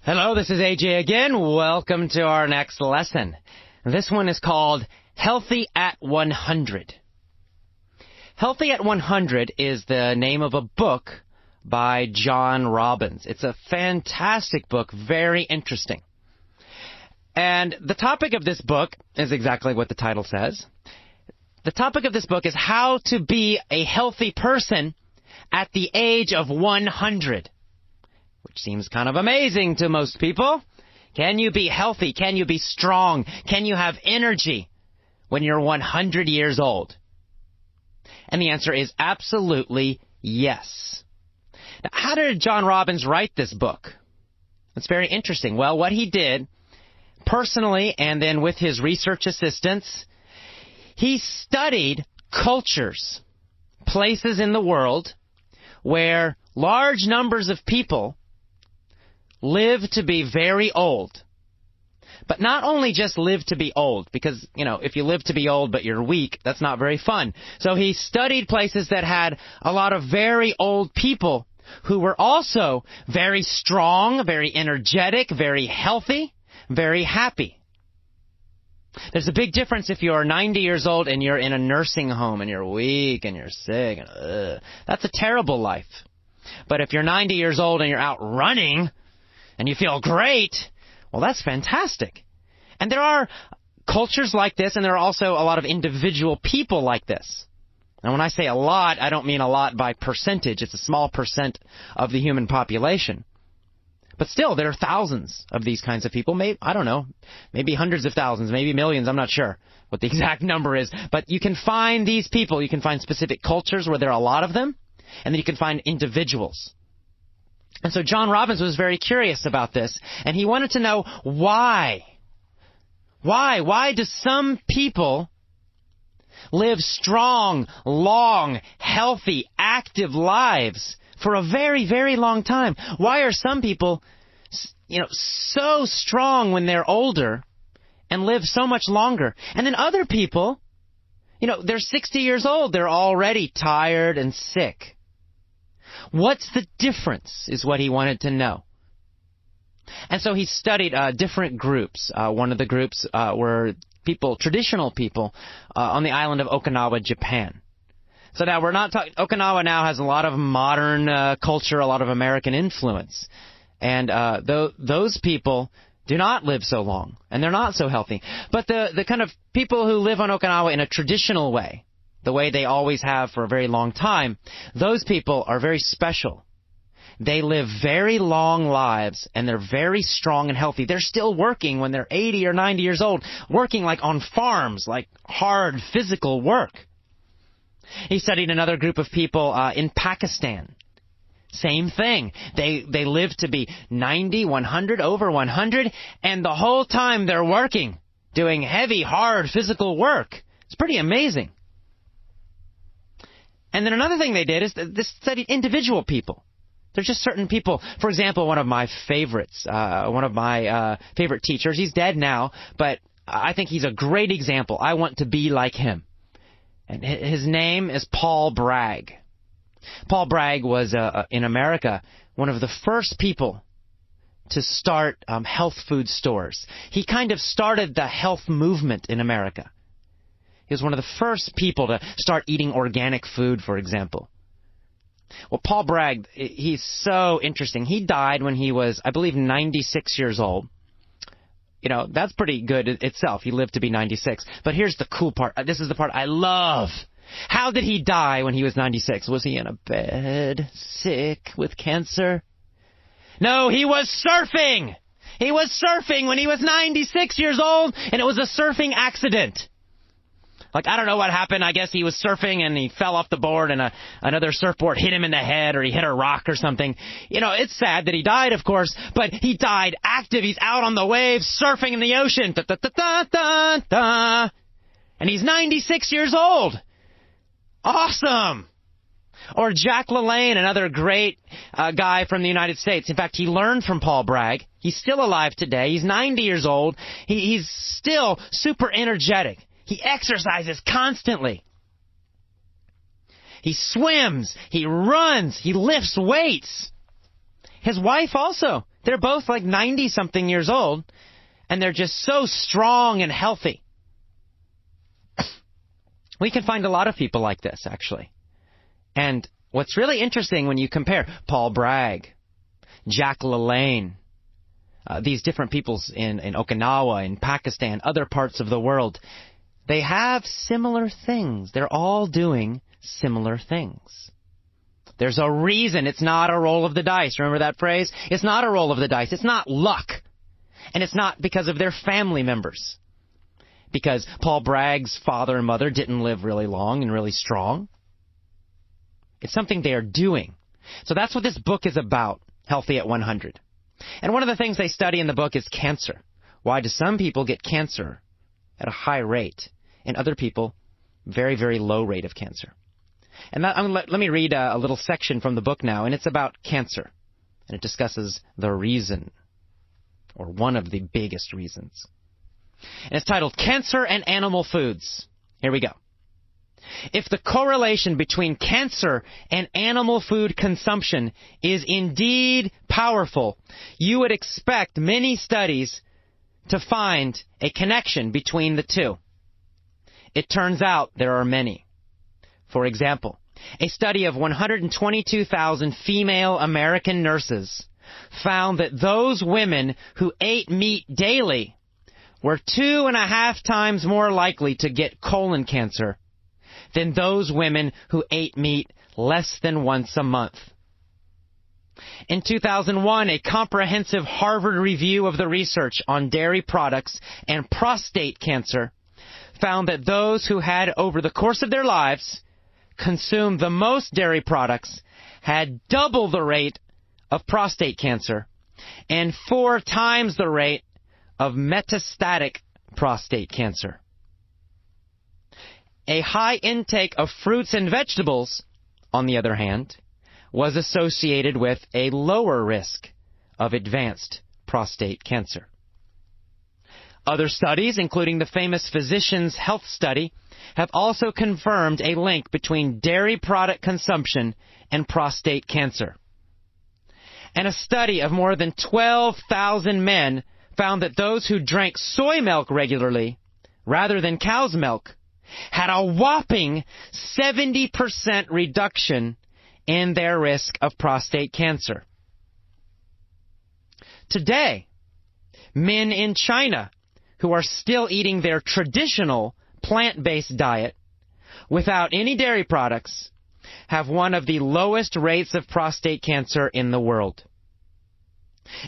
Hello, this is AJ again. Welcome to our next lesson. This one is called Healthy at 100. Healthy at 100 is the name of a book by John Robbins. It's a fantastic book, very interesting. And the topic of this book is exactly what the title says. The topic of this book is how to be a healthy person at the age of 100. Which seems kind of amazing to most people. Can you be healthy? Can you be strong? Can you have energy when you're 100 years old? And the answer is absolutely yes. Now, how did John Robbins write this book? It's very interesting. Well, what he did, personally and then with his research assistants, he studied cultures, places in the world where large numbers of people live to be very old. But not only just live to be old, because, if you live to be old but you're weak, that's not very fun. So he studied places that had a lot of very old people who were also very strong, very energetic, very healthy, very happy. There's a big difference if you're 90 years old and you're in a nursing home and you're weak and you're sick. That's a terrible life. But if you're 90 years old and you're out running and you feel great, well, that's fantastic. And there are cultures like this, and there are also a lot of individual people like this. And when I say a lot, I don't mean a lot by percentage. It's a small percent of the human population. But still, there are thousands of these kinds of people. I don't know, maybe hundreds of thousands, maybe millions. I'm not sure what the exact number is. But you can find these people. You can find specific cultures where there are a lot of them, and then you can find individuals. And so John Robbins was very curious about this, and he wanted to know why. Why do some people live strong, long, healthy, active lives for a very, very long time? Why are some people, so strong when they're older and live so much longer? And then other people, they're 60 years old, they're already tired and sick. What's the difference is what he wanted to know. And so he studied different groups. One of the groups were traditional people on the island of Okinawa, Japan. So now we're not talking, Okinawa now has a lot of modern culture, a lot of American influence. And those people do not live so long, and they're not so healthy. But the kind of people who live on Okinawa in a traditional way, the way they always have for a very long time, those people are very special. They live very long lives, and they're very strong and healthy. They're still working when they're 80 or 90 years old, working like on farms, like hard physical work. He studied another group of people in Pakistan. Same thing. They live to be 90, 100, over 100, and the whole time they're working, doing heavy, hard physical work. It's pretty amazing. And then another thing they did is they studied individual people. There's just certain people. For example, one of my favorite teachers, he's dead now, but I think he's a great example. I want to be like him. And his name is Paul Bragg. Paul Bragg was, in America, one of the first people to start health food stores. He kind of started the health movement in America. He was one of the first people to start eating organic food, for example. Well, Paul Bragg, he's so interesting. He died when he was, I believe, 96 years old. That's pretty good itself. He lived to be 96. But here's the cool part. This is the part I love. How did he die when he was 96? Was he in a bed, sick, with cancer? No, he was surfing. He was surfing when he was 96 years old, and it was a surfing accident. I don't know what happened. I guess he was surfing and he fell off the board and another surfboard hit him in the head, or he hit a rock or something. It's sad that he died, of course, but he died active. He's out on the waves surfing in the ocean. Da, da, da, da, da, da. And he's 96 years old. Awesome. Or Jack LaLanne, another great guy from the United States. In fact, he learned from Paul Bragg. He's still alive today. He's 90 years old. He's still super energetic. He exercises constantly. He swims. He runs. He lifts weights. His wife also They're both like 90-something years old, and they're just so strong and healthy. We can find a lot of people like this, actually. And what's really interesting when you compare Paul Bragg, Jack LaLanne, these different peoples in Okinawa, in Pakistan, other parts of the world, they have similar things. They're all doing similar things. There's a reason it's not a roll of the dice. Remember that phrase? It's not a roll of the dice. It's not luck. And it's not because of their family members. Because Paul Bragg's father and mother didn't live really long and really strong. It's something they are doing. So that's what this book is about, Healthy at 100. And one of the things they study in the book is cancer. Why do some people get cancer at a high rate and other people very, very low rate of cancer? And let me read a little section from the book now, and it's about cancer. And it discusses the reason, or one of the biggest reasons. And it's titled, Cancer and Animal Foods. Here we go. If the correlation between cancer and animal food consumption is indeed powerful, you would expect many studies to find a connection between the two. It turns out there are many. For example, a study of 122,000 female American nurses found that those women who ate meat daily were 2.5 times more likely to get colon cancer than those women who ate meat less than once a month. In 2001, a comprehensive Harvard review of the research on dairy products and prostate cancer found that those who had, over the course of their lives, consumed the most dairy products had double the rate of prostate cancer and 4 times the rate of metastatic prostate cancer. A high intake of fruits and vegetables, on the other hand, was associated with a lower risk of advanced prostate cancer. Other studies, including the famous Physicians' Health Study, have also confirmed a link between dairy product consumption and prostate cancer. And a study of more than 12,000 men found that those who drank soy milk regularly, rather than cow's milk, had a whopping 70% reduction in their risk of prostate cancer. Today, men in China who are still eating their traditional plant-based diet without any dairy products have one of the lowest rates of prostate cancer in the world.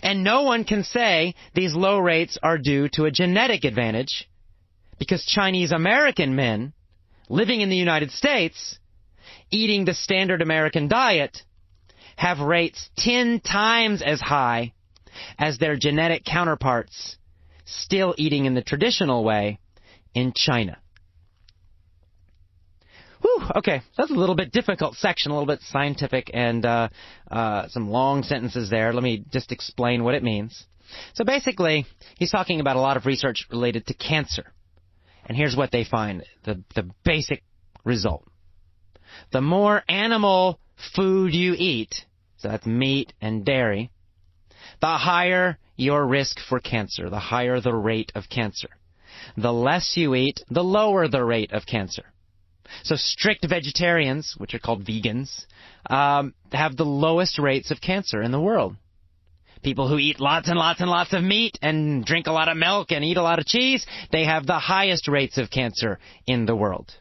And no one can say these low rates are due to a genetic advantage, because Chinese American men living in the United States eating the standard American diet have rates 10 times as high as their genetic counterparts still eating in the traditional way in China. Whew, okay, that's a little bit difficult section, a little bit scientific, and some long sentences there. Let me just explain what it means. So basically, he's talking about a lot of research related to cancer. And here's what they find, the basic result. The more animal food you eat, so that's meat and dairy, the higher your risk for cancer, the higher the rate of cancer. The less you eat, the lower the rate of cancer. So strict vegetarians, which are called vegans, have the lowest rates of cancer in the world. People who eat lots and lots and lots of meat and drink a lot of milk and eat a lot of cheese, they have the highest rates of cancer in the world.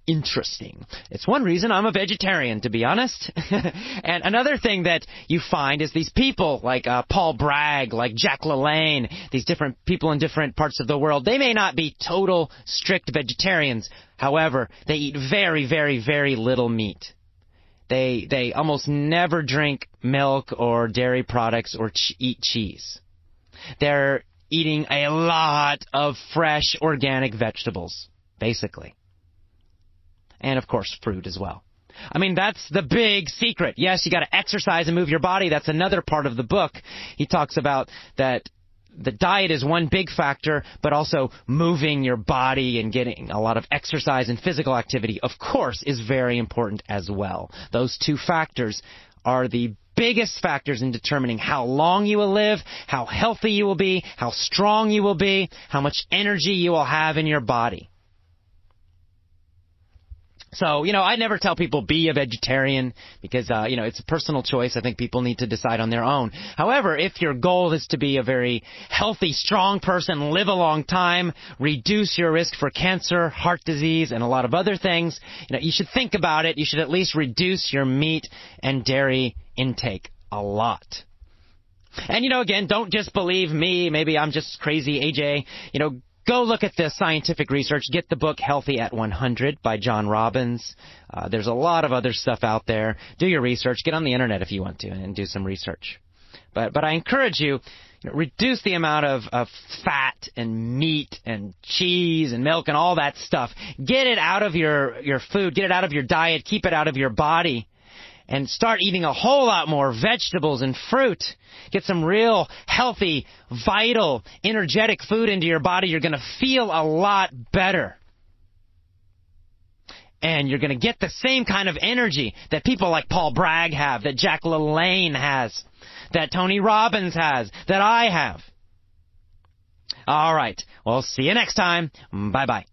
Interesting. It's one reason I'm a vegetarian, to be honest. And another thing that you find is these people like Paul Bragg, like Jack LaLanne, these different people in different parts of the world, they may not be total strict vegetarians. However, they eat very, very, very little meat. They almost never drink milk or dairy products or eat cheese. They're eating a lot of fresh organic vegetables, basically. And, of course, fruit as well. I mean, that's the big secret. Yes, you got to exercise and move your body. That's another part of the book. He talks about that the diet is one big factor, but also moving your body and getting a lot of exercise and physical activity, of course, is very important as well. Those two factors are the biggest factors in determining how long you will live, how healthy you will be, how strong you will be, how much energy you will have in your body. So, I never tell people be a vegetarian because, it's a personal choice. I think people need to decide on their own. However, if your goal is to be a very healthy, strong person, live a long time, reduce your risk for cancer, heart disease, and a lot of other things, you should think about it. You should at least reduce your meat and dairy intake a lot. And, again, don't just believe me. Maybe I'm just crazy, AJ. Go look at the scientific research. Get the book Healthy at 100 by John Robbins. There's a lot of other stuff out there. Do your research. Get on the internet if you want to and do some research. But I encourage you, reduce the amount of fat and meat and cheese and milk and all that stuff. Get it out of your food. Get it out of your diet. Keep it out of your body. And start eating a whole lot more vegetables and fruit. Get some real healthy, vital, energetic food into your body. You're going to feel a lot better. And you're going to get the same kind of energy that people like Paul Bragg have, that Jack LaLanne has, that Tony Robbins has, that I have. All right. Well, see you next time. Bye-bye.